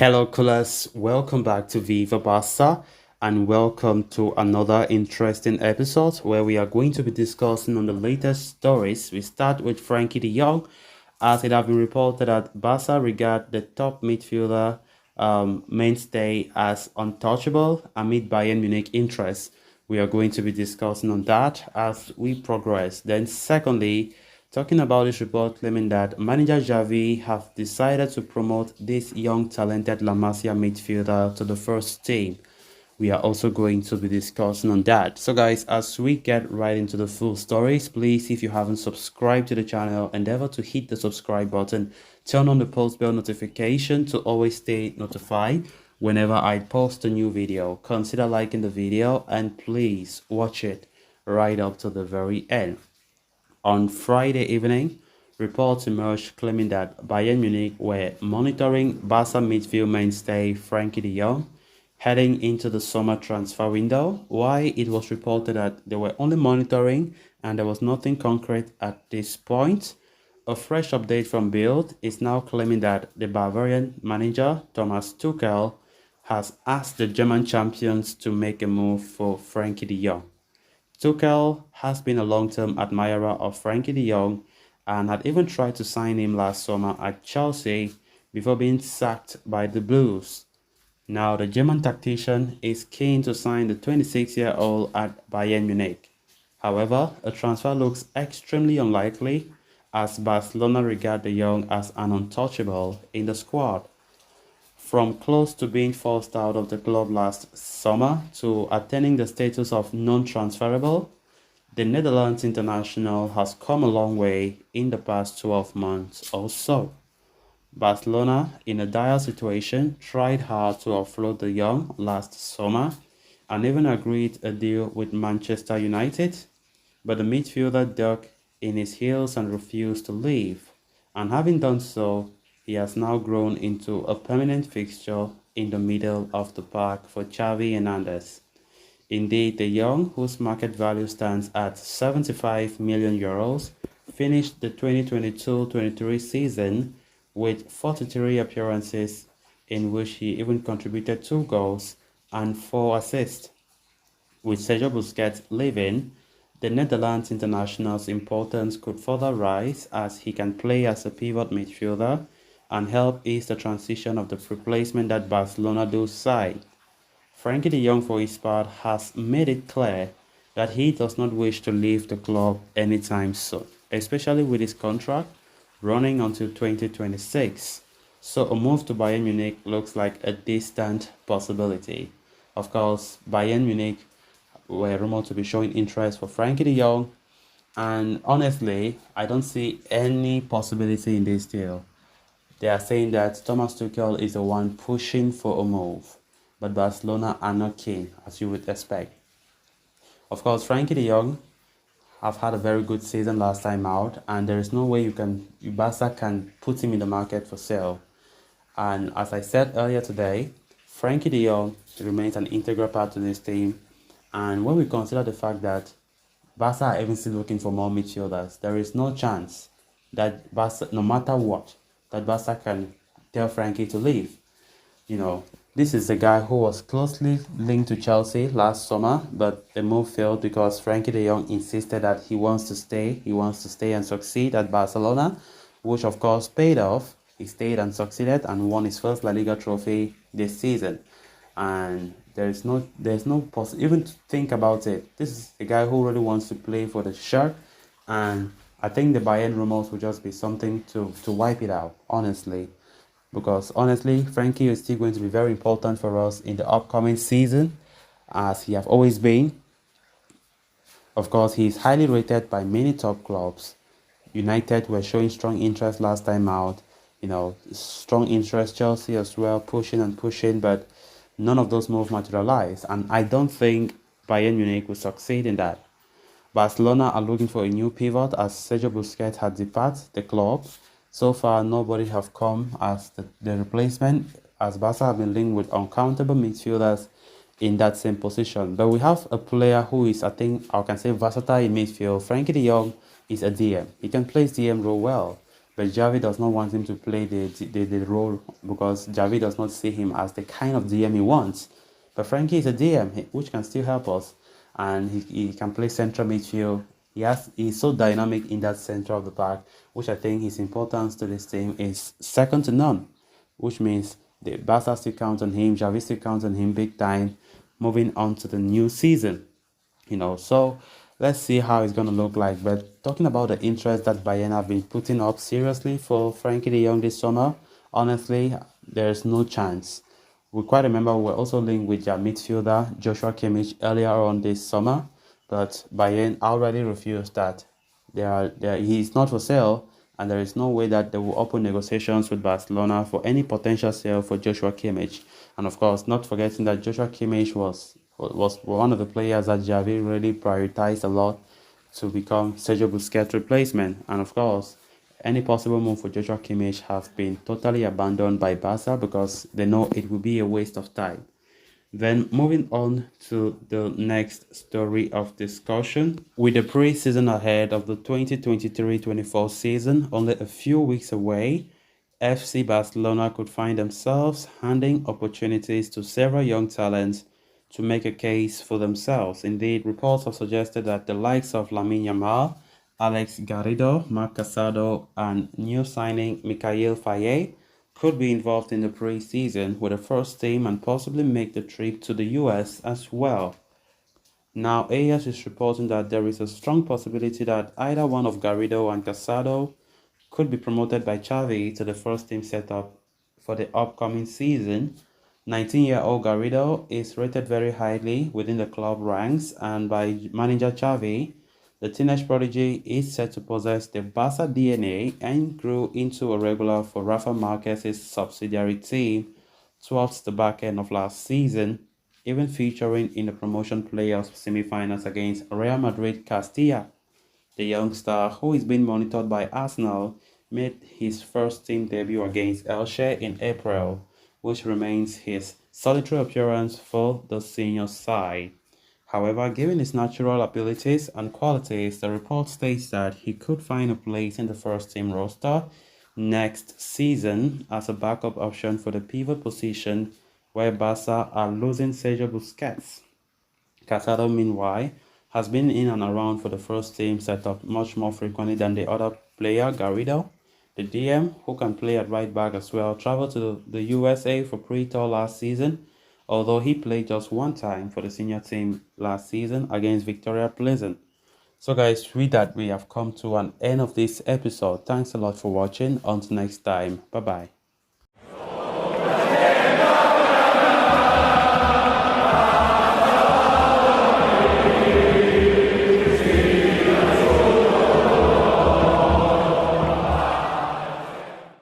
Hello, coolers. Welcome back to Viva Barca and welcome to another interesting episode where we are going to be discussing on the latest stories. We start with Frenkie de Jong, as it has been reported that Barca regard the top midfielder mainstay as untouchable amid Bayern Munich interest. We are going to be discussing on that as we progress. Then, secondly, talking about this report claiming that manager Xavi have decided to promote this young talented La Masia midfielder to the first team. We are also going to be discussing on that. So guys, as we get right into the full stories, please, if you haven't subscribed to the channel, endeavor to hit the subscribe button, turn on the post bell notification to always stay notified whenever I post a new video. Consider liking the video and please watch it right up to the very end. On Friday evening, reports emerged claiming that Bayern Munich were monitoring Barca midfield mainstay Frenkie de Jong heading into the summer transfer window. Why it was reported that they were only monitoring and there was nothing concrete at this point. A fresh update from Bild is now claiming that the Bavarian manager Thomas Tuchel has asked the German champions to make a move for Frenkie de Jong. Tuchel has been a long-term admirer of Frenkie de Jong and had even tried to sign him last summer at Chelsea before being sacked by the Blues. Now the German tactician is keen to sign the 26-year-old at Bayern Munich. However, a transfer looks extremely unlikely as Barcelona regard de Jong as an untouchable in the squad. From close to being forced out of the club last summer to attaining the status of non-transferable, the Netherlands international has come a long way in the past 12 months or so. Barcelona, in a dire situation, tried hard to offload de Jong last summer and even agreed a deal with Manchester United, but the midfielder dug in his heels and refused to leave, and having done so, he has now grown into a permanent fixture in the middle of the park for Xavi Hernandez. Indeed, de Jong, whose market value stands at €75 million, finished the 2022-23 season with 43 appearances in which he even contributed 2 goals and 4 assists. With Sergio Busquets leaving, the Netherlands international's importance could further rise as he can play as a pivot midfielder and help ease the transition of the replacement that Barcelona do side. Frenkie de Jong, for his part, has made it clear that he does not wish to leave the club anytime soon, especially with his contract running until 2026. So a move to Bayern Munich looks like a distant possibility. Of course, Bayern Munich were rumored to be showing interest for Frenkie de Jong, and honestly, I don't see any possibility in this deal. They are saying that Thomas Tuchel is the one pushing for a move, but Barcelona are not keen, as you would expect. Of course, Frenkie de Jong have had a very good season last time out, and there is no way Barca can put him in the market for sale. And as I said earlier today, Frenkie de Jong remains an integral part to this team. And when we consider the fact that Barca are even still looking for more midfielders, there is no chance that Barca, no matter what, that Barca can tell Frenkie to leave. This is a guy who was closely linked to Chelsea last summer, but the move failed because Frenkie de Jong insisted that he wants to stay. He wants to stay and succeed at Barcelona, which of course paid off. He stayed and succeeded and won his first La Liga trophy this season. And there's no even to think about it. This is a guy who really wants to play for the shirt, and I think the Bayern rumors will just be something to wipe it out, honestly. Because honestly, Frenkie is still going to be very important for us in the upcoming season, as he have always been. Of course, he is highly rated by many top clubs. United were showing strong interest last time out. Strong interest, Chelsea as well, pushing and pushing, but none of those moves materialized. And I don't think Bayern Munich will succeed in that. Barcelona are looking for a new pivot as Sergio Busquets had departed the club. So far, nobody have come as the replacement, as Barca have been linked with uncountable midfielders in that same position. But we have a player who is, I can say, versatile in midfield. Frenkie de Jong is a DM. He can play DM role well. but Xavi does not want him to play the role because Xavi does not see him as the kind of DM he wants. But Frenkie is a DM which can still help us, and he can play central midfield. He's so dynamic in that center of the park, which I think his importance to this team is second to none. Which means the Barca still count on him, Xavi still counts on him big time. Moving on to the new season, so let's see how it's going to look like. But talking about the interest that Bayern have been putting up seriously for Frenkie de Jong this summer, honestly, there's no chance. We quite remember we were also linked with their midfielder Joshua Kimmich earlier on this summer, but Bayern already refused that. He's not for sale, and there is no way that they will open negotiations with Barcelona for any potential sale for Joshua Kimmich. And of course, not forgetting that Joshua Kimmich was one of the players that Xavi really prioritized a lot to become Sergio Busquets' replacement. And of course, any possible move for Joshua Kimmich have been totally abandoned by Barca because they know it will be a waste of time. Then moving on to the next story of discussion. With the pre-season ahead of the 2023-24 season only a few weeks away, FC Barcelona could find themselves handing opportunities to several young talents to make a case for themselves. Indeed, reports have suggested that the likes of Lamine Yamal, Alex Garrido, Marc Casado, and new signing Mikhail Faye could be involved in the pre-season with the first team and possibly make the trip to the US as well. Now, AS is reporting that there is a strong possibility that either one of Garrido and Casado could be promoted by Xavi to the first team setup for the upcoming season. 19-year-old Garrido is rated very highly within the club ranks, and by manager Xavi, the teenage prodigy is said to possess the Barca DNA and grew into a regular for Rafa Marquez's subsidiary team towards the back end of last season, even featuring in the promotion playoffs semi-finals against Real Madrid Castilla. The young star, who is being monitored by Arsenal, made his first team debut against Elche in April, which remains his solitary appearance for the senior side. However, given his natural abilities and qualities, the report states that he could find a place in the first team roster next season as a backup option for the pivot position where Barca are losing Sergio Busquets. Casado, meanwhile, has been in and around for the first team setup much more frequently than the other player, Garrido. The DM, who can play at right back as well, traveled to the USA for pre-tour last season, although he played just one time for the senior team last season against Victoria Pleasant. So guys, with that, we have come to an end of this episode. Thanks a lot for watching. Until next time, bye bye.